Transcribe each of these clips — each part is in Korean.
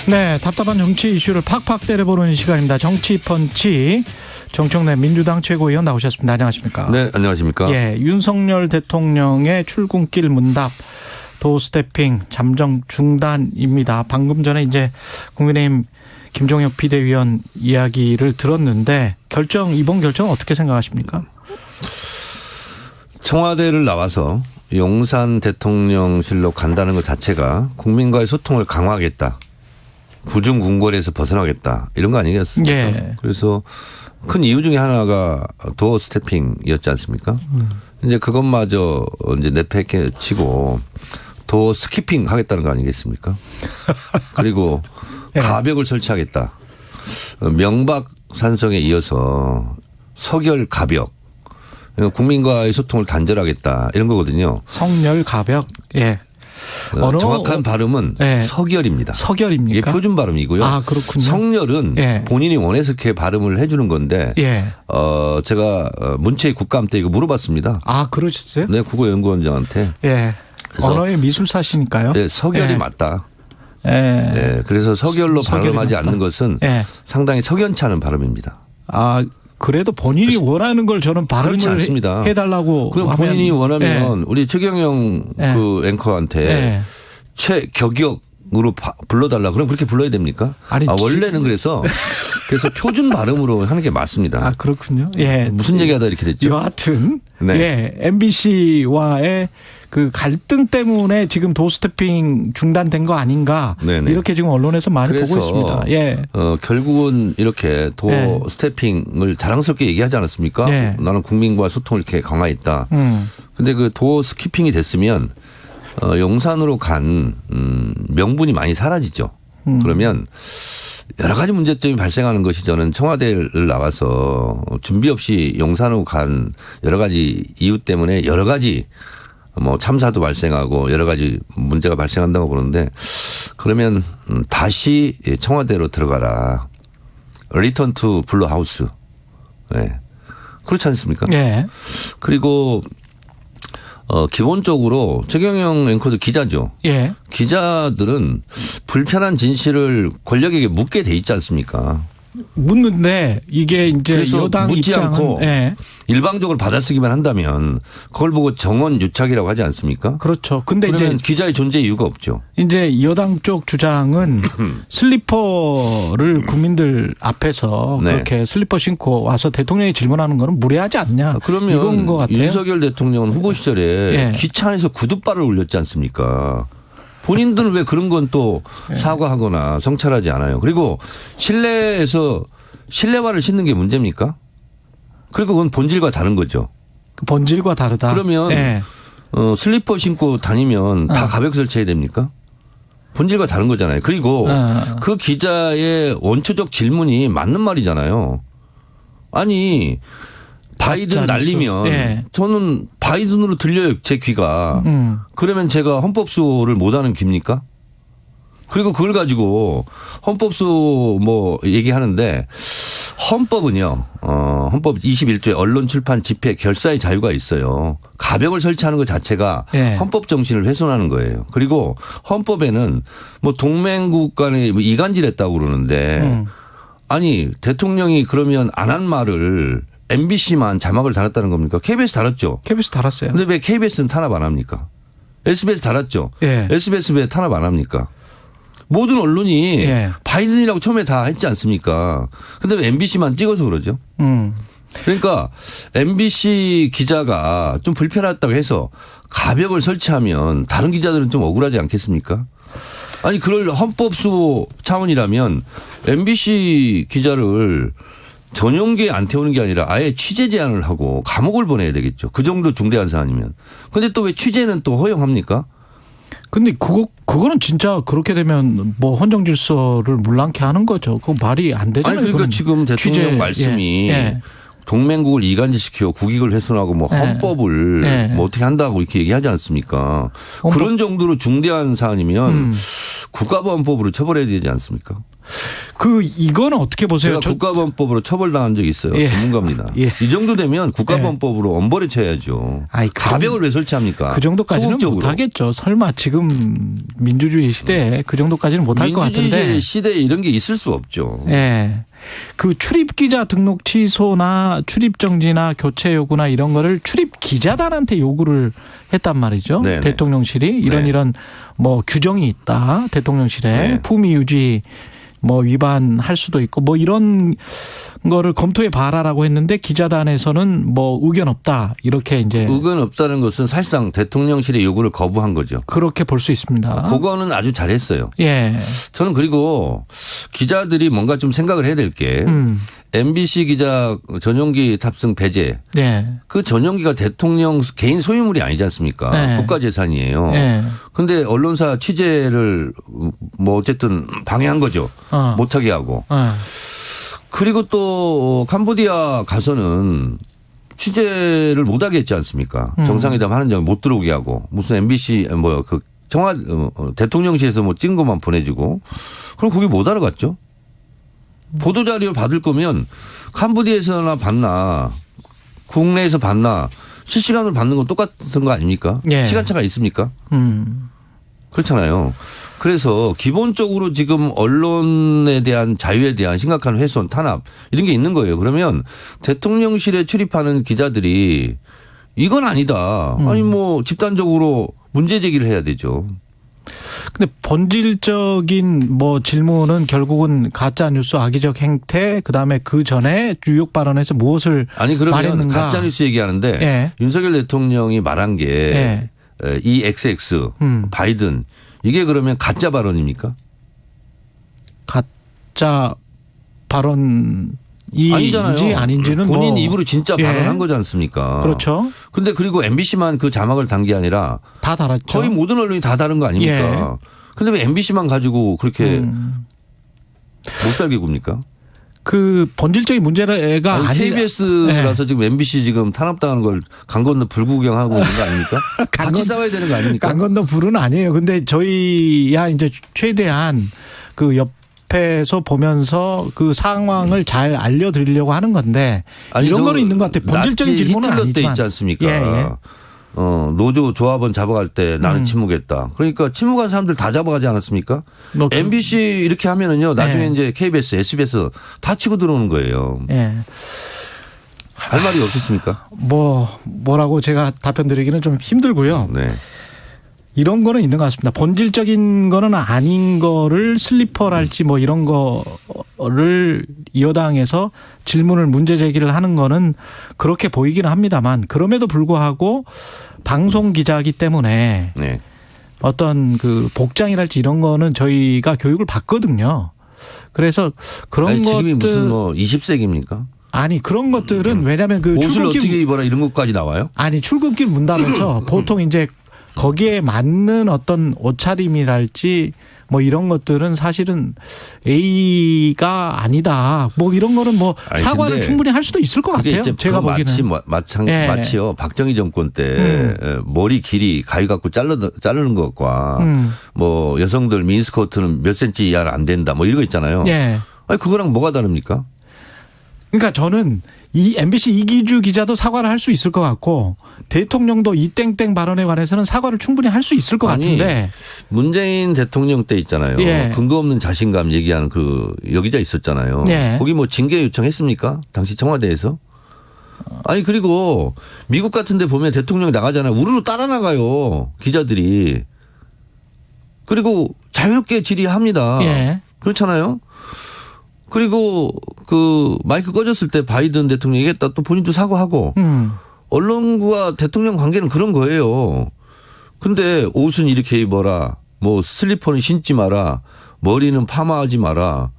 네, 답답한 정치 이슈를 팍팍 때려보는 시간입니다. 정치펀치 정청래 민주당 최고위원 나오셨습니다. 안녕하십니까? 네, 안녕하십니까? 예, 윤석열 대통령의 출근길 문답 도스태핑 잠정 중단입니다. 방금 전에 이제 국민의힘 김종혁 비대위원 이야기를 들었는데 이번 결정 어떻게 생각하십니까? 청와대를 나와서 용산 대통령실로 간다는 것 자체가 국민과의 소통을 강화하겠다. 구중궁궐에서 벗어나겠다. 이런 거 아니겠습니까? 예. 그래서 큰 이유 중에 하나가 도어 스태핑이었지 않습니까? 이제 그것마저 이제 내팽개치고 도어 스키핑 하겠다는 거 아니겠습니까? 그리고 예. 가벽을 설치하겠다. 명박산성에 이어서 서결 가벽. 국민과의 소통을 단절하겠다. 이런 거거든요. 성렬 가벽. 예. 정확한 발음은 예. 서결입니다. 서결입니까? 이게 표준 발음이고요. 아, 그렇군요. 성렬은 예. 본인이 원해서 이렇게 발음을 해 주는 건데 예. 제가 문체위 국감 때 이거 물어봤습니다. 아, 그러셨어요? 네, 국어연구원장한테. 예. 언어의 미술사시니까요. 네, 서결이 예. 맞다. 예. 네, 그래서 서결로 서결이 발음하지 맞다. 않는 것은 예. 상당히 석연치 않은 발음입니다. 아, 그래도 본인이 원하는 걸 저는 발음을 그렇지 않습니다. 해달라고 그럼 하면. 본인이 원하면 예. 우리 최경영 예. 그 앵커한테 예. 최격역으로 불러달라. 그럼 그렇게 불러야 됩니까? 아니, 원래는 그래서 표준 발음으로 하는 게 맞습니다. 아, 그렇군요. 예. 무슨 얘기하다 이렇게 됐죠? 여하튼 네. 예. MBC와의 그 갈등 때문에 지금 도스태핑 중단된 거 아닌가? 네네. 이렇게 지금 언론에서 많이 보고 있습니다. 예. 결국은 이렇게 도어 예. 스태핑을 자랑스럽게 얘기하지 않았습니까? 예. 나는 국민과 소통을 이렇게 강화했다. 음. 근데 그 도어 스키핑이 됐으면 용산으로 간 명분이 많이 사라지죠. 그러면 여러 가지 문제점이 발생하는 것이 저는 청와대를 나와서 준비 없이 용산으로 간 여러 가지 이유 때문에 여러 가지 뭐 참사도 발생하고 여러 가지 문제가 발생한다고 보는데 그러면 다시 청와대로 들어가라. 리턴 투 블루 하우스. 네. 그렇지 않습니까? 예. 그리고 기본적으로 최경영 앵커도 기자죠. 예. 기자들은 불편한 진실을 권력에게 묻게 돼 있지 않습니까? 묻는데 이게 이제 그래서 여당 묻지 입장은 않고 예. 일방적으로 받아쓰기만 한다면 그걸 보고 정원 유착이라고 하지 않습니까? 그렇죠. 근데 그러면 이제 기자의 존재 이유가 없죠. 여당 쪽 주장은 슬리퍼를 국민들 앞에서 네. 그렇게 슬리퍼 신고 와서 대통령이 질문하는 거는 무례하지 않냐. 이건 그러면 것 같아요. 윤석열 대통령은 후보 시절에 예. 기차 안에서 구둣발을 올렸지 않습니까? 본인들은 왜 그런 건 또 사과하거나 성찰하지 않아요. 그리고 실내에서 실내화를 신는 게 문제입니까? 그리고 그건 본질과 다른 거죠. 그 본질과 다르다. 그러면 예. 슬리퍼 신고 다니면 다 가벽 설치해야 됩니까? 본질과 다른 거잖아요. 그리고 그 기자의 원초적 질문이 맞는 말이잖아요. 아니 바이든 날리면 예. 저는 바이든으로 들려요. 제 귀가. 그러면 제가 헌법수를 못하는 귀입니까? 그리고 그걸 가지고 헌법수 뭐 얘기하는데 헌법은요. 헌법 21조에 언론 출판 집회 결사의 자유가 있어요. 가벽을 설치하는 것 자체가 예. 헌법 정신을 훼손하는 거예요. 그리고 헌법에는 뭐 동맹국 간에 뭐 이간질했다고 그러는데 아니 대통령이 그러면 안 한 말을 MBC만 자막을 달았다는 겁니까? KBS 달았죠. KBS 달았어요. 근데 왜 KBS는 탄압 안 합니까? SBS 달았죠. 예. SBS 왜 탄압 안 합니까? 모든 언론이 예. 바이든이라고 처음에 다 했지 않습니까? 근데 왜 MBC만 찍어서 그러죠? 그러니까 MBC 기자가 좀 불편했다고 해서 가벽을 설치하면 다른 기자들은 좀 억울하지 않겠습니까? 아니 그럴 헌법수 차원이라면 MBC 기자를 전용기에 안 태우는 게 아니라 아예 취재 제한을 하고 감옥을 보내야 되겠죠. 그 정도 중대한 사안이면. 그런데 또 왜 취재는 또 허용합니까? 근데 그거는 진짜 그렇게 되면 뭐 헌정 질서를 문란케 하는 거죠. 그거 말이 안 되잖아요. 아니 그러니까 그건. 지금 대통령 취재, 말씀이 예. 동맹국을 이간질시켜 국익을 훼손하고 뭐 헌법을 예. 뭐 어떻게 한다고 이렇게 얘기하지 않습니까? 헌법. 그런 정도로 중대한 사안이면 국가보안법으로 처벌해야 되지 않습니까? 이거는 어떻게 보세요? 제가 국가보안법으로 처벌당한 적이 있어요. 예. 전문가입니다. 예. 이 정도 되면 국가보안법으로 엄벌에 쳐야죠. 아이, 가벽을 왜 설치합니까? 그 정도까지는 소극적으로. 못하겠죠. 설마 지금 민주주의 시대에 그 정도까지는 못할 것 같은데. 민주주의 시대에 이런 게 있을 수 없죠. 예. 그 출입 기자 등록 취소나 출입 정지나 교체 요구나 이런 거를 출입 기자단한테 요구를 했단 말이죠. 네네. 대통령실이 이런 뭐 규정이 있다. 대통령실에 네. 품위 유지 뭐 위반할 수도 있고 뭐 이런 거를 검토해 봐라라고 했는데 기자단에서는 뭐 의견 없다. 이렇게 이제 의견 없다는 것은 사실상 대통령실의 요구를 거부한 거죠. 그렇게 볼 수 있습니다. 그거는 아주 잘했어요. 예. 저는 그리고 기자들이 뭔가 좀 생각을 해야 될 게 MBC 기자 전용기 탑승 배제 네. 그 전용기가 대통령 개인 소유물이 아니지 않습니까? 네. 국가재산이에요. 네. 그런데 언론사 취재를 뭐 어쨌든 방해한 거죠. 못하게 하고. 그리고 또 캄보디아 가서는 취재를 못하게 했지 않습니까? 정상회담 하는 장에 못 들어오게 하고 무슨 MBC 뭐 그 청와 대통령실에서 뭐 찍은 것만 보내주고 그럼 거기 못 알아갔죠. 보도자료 받을 거면 캄보디아에서나 받나 국내에서 받나 실시간으로 받는 건 똑같은 거 아닙니까? 예. 시간차가 있습니까? 그렇잖아요. 그래서 기본적으로 지금 언론에 대한 자유에 대한 심각한 훼손, 탄압 이런 게 있는 거예요. 그러면 대통령실에 출입하는 기자들이 이건 아니다. 아니 뭐 집단적으로 문제 제기를 해야 되죠. 근데 본질적인 뭐 질문은 결국은 가짜 뉴스 악의적 행태 그다음에 그 전에 유욕 발언에서 무엇을 아니 그러면 말했는가. 가짜 뉴스 얘기하는데 예. 윤석열 대통령이 말한 게 예. 이 XX 바이든 이게 그러면 가짜 발언입니까? 가짜 발언이 아니잖아요. 인지 아닌지는 본인 뭐. 입으로 진짜 예. 발언한 거지 않습니까? 그렇죠. 근데 그리고 MBC만 그 자막을 단 게 아니라 다 달았죠. 거의 모든 언론이 다 다른 거 아닙니까? 예. 근데 왜 MBC만 가지고 그렇게 못 살게 굽니까? 그 본질적인 문제가 아니 KBS라서 지금 MBC 지금 탄압당하는 걸 강 건너 불구경하고 있는 거 아닙니까? 같이 싸워야 되는 거 아닙니까? 강 건너 불은 아니에요. 근데 저희야 이제 최대한 그 옆에서 보면서 그 상황을 잘 알려드리려고 하는 건데 아니, 이런 거는 있는 것 같아요. 본질적인 질문은 히틀러 아니지만. 때 있지 않습니까? 예. 노조 조합원 잡아갈 때 나는 침묵했다. 그러니까 침묵한 사람들 다 잡아가지 않았습니까? 뭐 MBC 이렇게 하면은요. 나중에 예. 이제 KBS, SBS 다 치고 들어오는 거예요. 예. 할 말이 없었습니까? 뭐라고 제가 답변 드리기는 좀 힘들고요. 네. 이런 거는 있는 것 같습니다. 본질적인 거는 아닌 거를 슬리퍼랄지 뭐 이런 거를 여당에서 질문을 문제 제기를 하는 거는 그렇게 보이기는 합니다만 그럼에도 불구하고 방송 기자이기 때문에 네. 어떤 그 복장이랄지 이런 거는 저희가 교육을 받거든요. 그래서 그런 아니, 것들 지금이 무슨 뭐 20세기입니까? 아니 그런 것들은 왜냐하면 그 옷을 출근길 어떻게 입어라 이런 것까지 나와요? 아니 출근길 문답에서 보통 이제 거기에 맞는 어떤 옷차림이랄지 뭐 이런 것들은 사실은 A가 아니다. 뭐 이런 거는 뭐 아니, 사과를 근데 충분히 할 수도 있을 것 그게 같아요. 이제 제가 보기에는. 예. 마치요. 박정희 정권 때 머리 길이 가위 갖고 자르는 것과 뭐 여성들 미니스커트는 몇 센치 이하는 안 된다. 뭐 이런 거 있잖아요. 예. 아니 그거랑 뭐가 다릅니까? 그러니까 저는 이 MBC 이기주 기자도 사과를 할 수 있을 것 같고 대통령도 이 땡땡 발언에 관해서는 사과를 충분히 할 수 있을 것 같은데. 문재인 대통령 때 있잖아요. 예. 근거 없는 자신감 얘기하는 그 여기자 있었잖아요. 예. 거기 뭐 징계 요청했습니까? 당시 청와대에서? 아니 그리고 미국 같은 데 보면 대통령이 나가잖아요. 우르르 따라 나가요. 기자들이. 그리고 자유롭게 질의합니다. 예. 그렇잖아요. 그리고 그 마이크 꺼졌을 때 바이든 대통령 얘기했다 또 본인도 사과하고 언론과 대통령 관계는 그런 거예요. 근데 옷은 이렇게 입어라. 뭐 슬리퍼는 신지 마라. 머리는 파마하지 마라.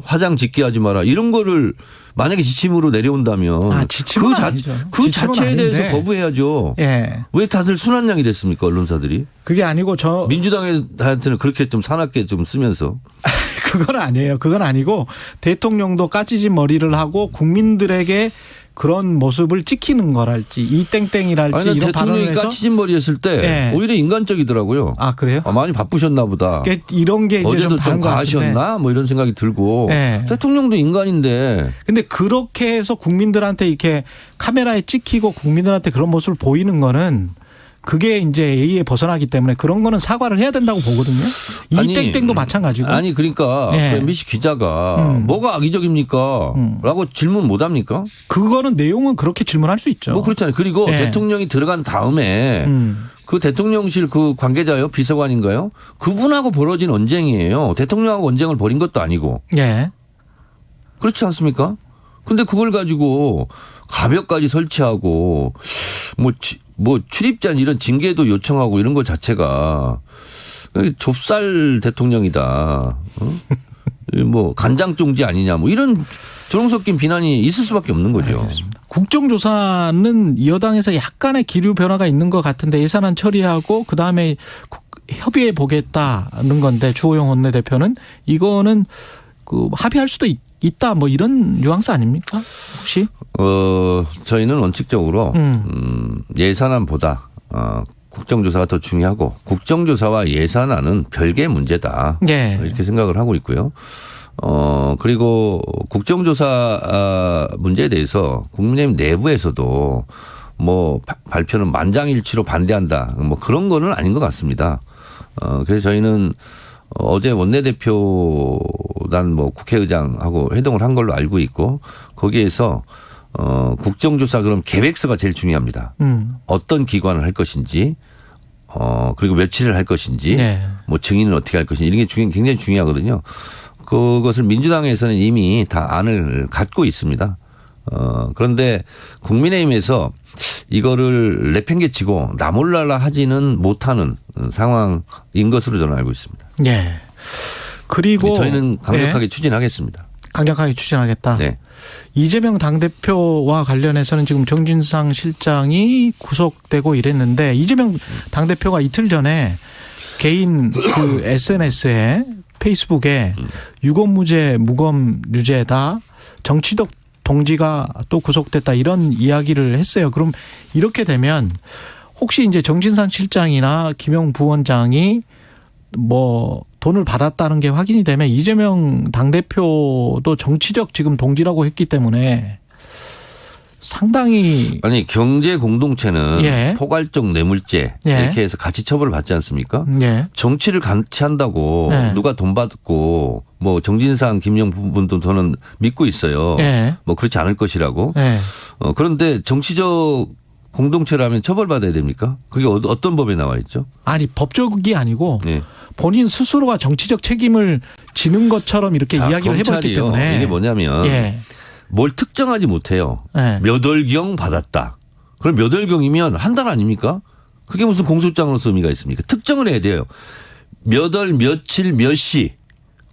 화장 짙게 하지 마라. 이런 거를 만약에 지침으로 내려온다면 지침은 아니죠. 그 지침은 자체에 대해서 아닌데. 거부해야죠. 예. 왜 다들 순한양이 됐습니까? 언론사들이. 그게 아니고 민주당한테는 그렇게 좀 사납게 좀 쓰면서. 그건 아니에요. 그건 아니고 대통령도 까치진 머리를 하고 국민들에게 그런 모습을 찍히는 거랄지 이 땡땡이랄지 아니, 이런 발언을 대통령이 해서 까치진 머리 했을 때 네. 오히려 인간적이더라고요. 아 그래요? 많이 바쁘셨나 보다. 이런 게 이제 어제도 좀 좀 다른 것 같은데. 과하셨나 뭐 이런 생각이 들고 네. 대통령도 인간인데 근데 그렇게 해서 국민들한테 이렇게 카메라에 찍히고 국민들한테 그런 모습을 보이는 거는 그게 이제 A에 벗어나기 때문에 그런 거는 사과를 해야 된다고 보거든요. 이 아니, 땡땡도 마찬가지고. 아니 그러니까 네. 그 MBC 기자가 뭐가 악의적입니까? 라고 질문 못 합니까? 그거는 내용은 그렇게 질문할 수 있죠. 뭐 그렇잖아요. 그리고 네. 대통령이 들어간 다음에 그 대통령실 그 관계자요 비서관인가요? 그분하고 벌어진 언쟁이에요. 대통령하고 언쟁을 벌인 것도 아니고. 예. 그렇지 않습니까? 근데 그걸 가지고 가벽까지 설치하고 뭐 출입제한 이런 징계도 요청하고 이런 것 자체가 좁쌀 대통령이다. 뭐 간장종지 아니냐 뭐 이런 조롱 섞인 비난이 있을 수밖에 없는 거죠. 알겠습니다. 국정조사는 여당에서 약간의 기류 변화가 있는 것 같은데 예산안 처리하고 그다음에 협의해 보겠다는 건데 주호영 원내대표는 이거는 그 합의할 수도 있다 뭐 이런 뉘앙스 아닙니까? 혹시? 저희는 원칙적으로 예산안보다 국정조사가 더 중요하고 국정조사와 예산안은 별개의 문제다. 예. 이렇게 생각을 하고 있고요. 그리고 국정조사 문제에 대해서 국민의힘 내부에서도 뭐 발표는 만장일치로 반대한다. 뭐 그런 거는 아닌 것 같습니다. 그래서 저희는 어제 원내대표단 뭐 국회의장하고 회동을 한 걸로 알고 있고 거기에서 국정조사 그럼 계획서가 제일 중요합니다. 어떤 기관을 할 것인지 그리고 며칠을 할 것인지 네. 뭐 증인은 어떻게 할 것인지 이런 게 굉장히 중요하거든요. 그것을 민주당에서는 이미 다 안을 갖고 있습니다. 그런데 국민의힘에서 이거를 내팽개치고 나몰라라 하지는 못하는 상황인 것으로 저는 알고 있습니다. 예. 그리고 저희는 강력하게 예. 추진하겠습니다. 강력하게 추진하겠다. 네. 이재명 당대표와 관련해서는 지금 정진상 실장이 구속되고 이랬는데 이재명 당대표가 이틀 전에 개인 그 SNS에 페이스북에 유검무죄 무검유죄다 정치적 동지가 또 구속됐다 이런 이야기를 했어요. 그럼 이렇게 되면 혹시 이제 정진상 실장이나 김용 부원장이 뭐 돈을 받았다는 게 확인이 되면 이재명 당대표도 정치적 지금 동지라고 했기 때문에 상당히 아니 경제 공동체는 예. 포괄적 뇌물죄 예. 이렇게 해서 같이 처벌을 받지 않습니까? 예. 정치를 같이 한다고 예. 누가 돈 받고 뭐 정진상 김용 부분도 저는 믿고 있어요. 예. 뭐 그렇지 않을 것이라고. 예. 그런데 정치적 공동체라면 처벌받아야 됩니까? 그게 어떤 법에 나와 있죠? 아니 법적이 아니고 예. 본인 스스로가 정치적 책임을 지는 것처럼 이렇게 자, 이야기를 해봤기 검찰이요. 때문에 이게 뭐냐면 예. 뭘 특정하지 못해요. 예. 몇 월경 받았다. 그럼 몇 월경이면 한 달 아닙니까? 그게 무슨 공소장으로서 의미가 있습니까? 특정을 해야 돼요. 몇 월, 며칠, 몇 시,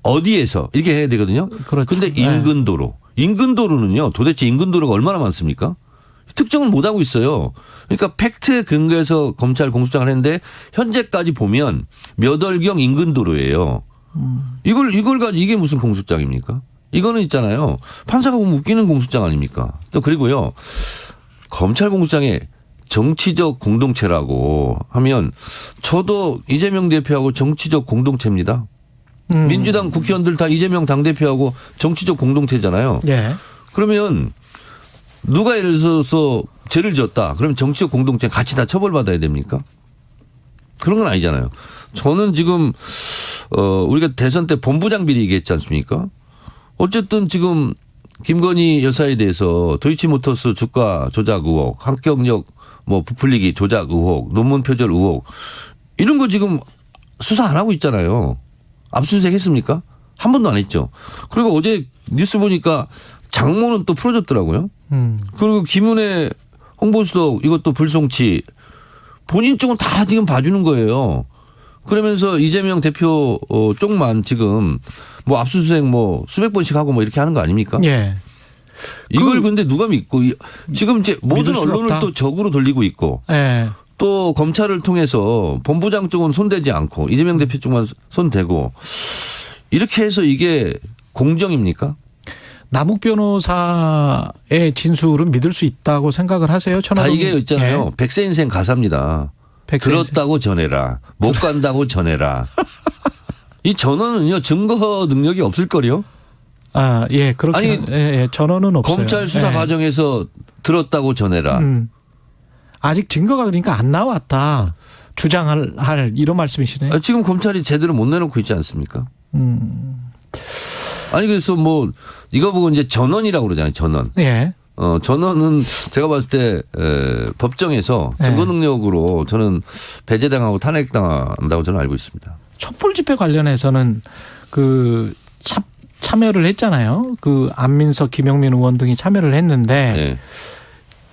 어디에서 이렇게 해야 되거든요. 그렇죠. 그런데 인근도로. 인근도로는요. 도대체 인근도로가 얼마나 많습니까? 특정을 못하고 있어요. 그러니까 팩트에 근거해서 검찰 공소장을 했는데 현재까지 보면 몇 월경 인근도로예요. 이걸 가지고 이게 무슨 공소장입니까? 이거는 있잖아요. 판사가 보면 웃기는 공소장 아닙니까? 또 그리고요. 검찰 공소장에 정치적 공동체라고 하면 저도 이재명 대표하고 정치적 공동체입니다. 민주당 국회의원들 다 이재명 당대표하고 정치적 공동체잖아요. 예. 그러면 누가 예를 들어서 죄를 지었다. 그러면 정치적 공동체 같이 다 처벌받아야 됩니까? 그런 건 아니잖아요. 저는 지금 우리가 대선 때 본부장 비리 얘기했지 않습니까? 어쨌든 지금 김건희 여사에 대해서 도이치모터스 주가 조작 의혹, 합격력 뭐 부풀리기 조작 의혹, 논문 표절 의혹 이런 거 지금 수사 안 하고 있잖아요. 압수수색 했습니까? 한 번도 안 했죠. 그리고 어제 뉴스 보니까 장모는 또 풀어줬더라고요. 그리고 김은혜 홍보수석 이것도 불송치 본인 쪽은 다 지금 봐주는 거예요. 그러면서 이재명 대표 쪽만 지금 뭐 압수수색 뭐 수백 번씩 하고 뭐 이렇게 하는 거 아닙니까? 예. 이걸 근데 누가 믿고 지금 이제 모든 믿을 수가 언론을 없다. 또 적으로 돌리고 있고 예. 또 검찰을 통해서 본부장 쪽은 손대지 않고 이재명 대표 쪽만 손대고 이렇게 해서 이게 공정입니까? 남욱 변호사의 진술은 믿을 수 있다고 생각을 하세요? 다 이게 있잖아요. 예. 백세 인생 가사입니다. 들었다고 전해라. 못 간다고 전해라. 이 전원은요 증거 능력이 없을 거요. 아, 예, 그렇게. 아니, 예, 전원은 없어요. 검찰 수사 예. 과정에서 들었다고 전해라. 아직 증거가 그러니까 안 나왔다. 주장할 이런 말씀이시네. 아, 지금 검찰이 제대로 못 내놓고 있지 않습니까? 아니 그래서 뭐 이거 보고 이제 전원이라고 그러잖아요. 전원. 예. 전원은 제가 봤을 때 법정에서 증거 능력으로 저는 배제당하고 탄핵당한다고 저는 알고 있습니다. 촛불 집회 관련해서는 그 참여를 했잖아요. 그 안민석, 김영민 의원 등이 참여를 했는데 네.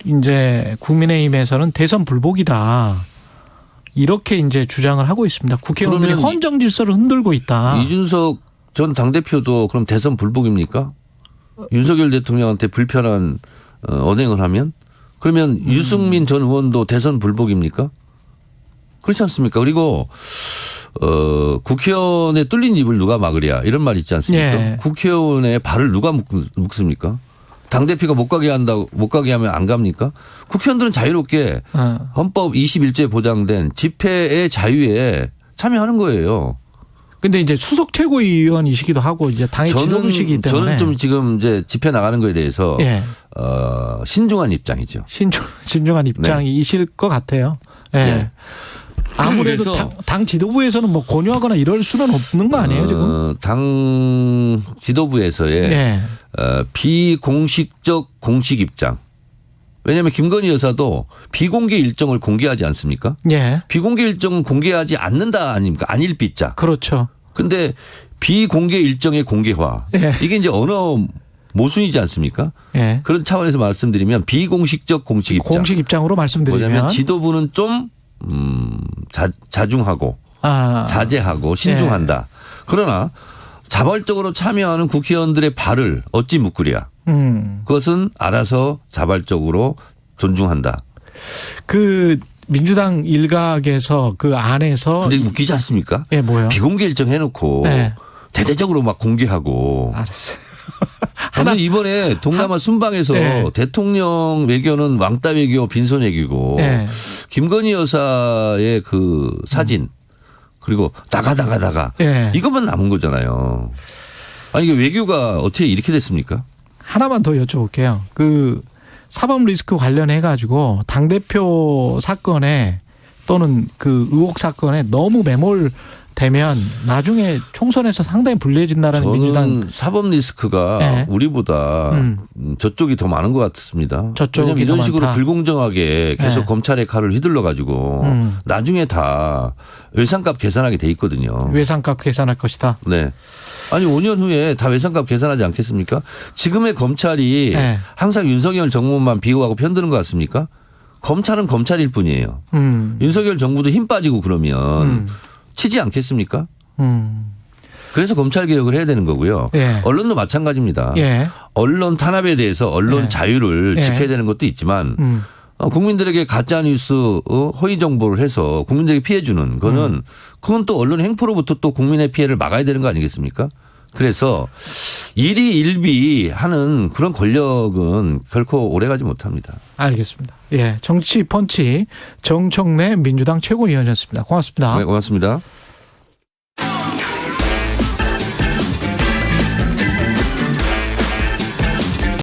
이제 국민의힘에서는 대선 불복이다. 이렇게 이제 주장을 하고 있습니다. 국회의원들이 헌정 질서를 흔들고 있다. 이준석 전 당대표도 그럼 대선 불복입니까? 윤석열 대통령한테 불편한 언행을 하면? 그러면 유승민 전 의원도 대선 불복입니까? 그렇지 않습니까? 그리고 국회의원의 뚫린 입을 누가 막으랴 이런 말 있지 않습니까? 예. 국회의원의 발을 누가 묶습니까? 당대표가 못 가게 하면 안 갑니까? 국회의원들은 자유롭게 헌법 21조에 보장된 집회의 자유에 참여하는 거예요. 근데 이제 수석 최고위원이시기도 하고 이제 당의 지도부시기 때문에 저는 좀 지금 이제 집회 나가는 거에 대해서 예. 신중한 입장이죠. 신중한 입장이실 것 같아요. 예. 네. 아무래도 당 지도부에서는 뭐 권유하거나 이럴 수는 없는 거 아니에요 지금? 당 지도부에서의 예. 비공식적 공식 입장. 왜냐하면 김건희 여사도 비공개 일정을 공개하지 않습니까? 예. 비공개 일정은 공개하지 않는다 아닙니까? 안일비자. 그렇죠. 그런데 비공개 일정의 공개화. 예. 이게 이제 언어 모순이지 않습니까? 예. 그런 차원에서 말씀드리면 비공식적 공식 입장. 공식 입장으로 말씀드리면 뭐냐면 지도부는 좀 자중하고 자제하고 신중한다. 그러나 자발적으로 참여하는 국회의원들의 발을 어찌 묶으랴. 그것은 알아서 자발적으로 존중한다. 그 민주당 일각에서 그 안에서 근데 웃기지 않습니까? 예, 뭐요? 비공개 일정 해놓고 네. 대대적으로 막 공개하고. 알았어요. 하나 이번에 동남아 순방에서 네. 대통령 외교는 왕따 외교, 빈손 외교고 네. 김건희 여사의 그 사진 그리고 나가 네. 이것만 남은 거잖아요. 아니 이게 외교가 어떻게 이렇게 됐습니까? 하나만 더 여쭤볼게요. 그 사법 리스크 관련해 가지고 당대표 사건에 또는 그 의혹 사건에 너무 매몰되면 나중에 총선에서 상당히 불리해진다라는 저는 민주당 사법 리스크가 네. 우리보다 저쪽이 더 많은 것 같습니다. 저쪽이 왜냐하면 이런 더 식으로 많다. 불공정하게 계속 네. 검찰의 칼을 휘둘러 가지고 나중에 다 외상값 계산하게 돼 있거든요. 외상값 계산할 것이다. 네. 아니 5년 후에 다 외상값 계산하지 않겠습니까? 지금의 검찰이 네. 항상 윤석열 정부만 비호하고 편드는 것 같습니까? 검찰은 검찰일 뿐이에요. 윤석열 정부도 힘 빠지고 그러면 치지 않겠습니까? 그래서 검찰 개혁을 해야 되는 거고요. 예. 언론도 마찬가지입니다. 예. 언론 탄압에 대해서 언론 예. 자유를 예. 지켜야 되는 것도 있지만 국민들에게 가짜 뉴스 허위 정보를 해서 국민들에게 피해 주는 그건 또 언론 행포로부터 또 국민의 피해를 막아야 되는 거 아니겠습니까? 그래서 일희일비하는 그런 권력은 결코 오래가지 못합니다. 알겠습니다. 예, 정치 펀치 정청래 민주당 최고위원이었습니다. 고맙습니다. 네, 고맙습니다.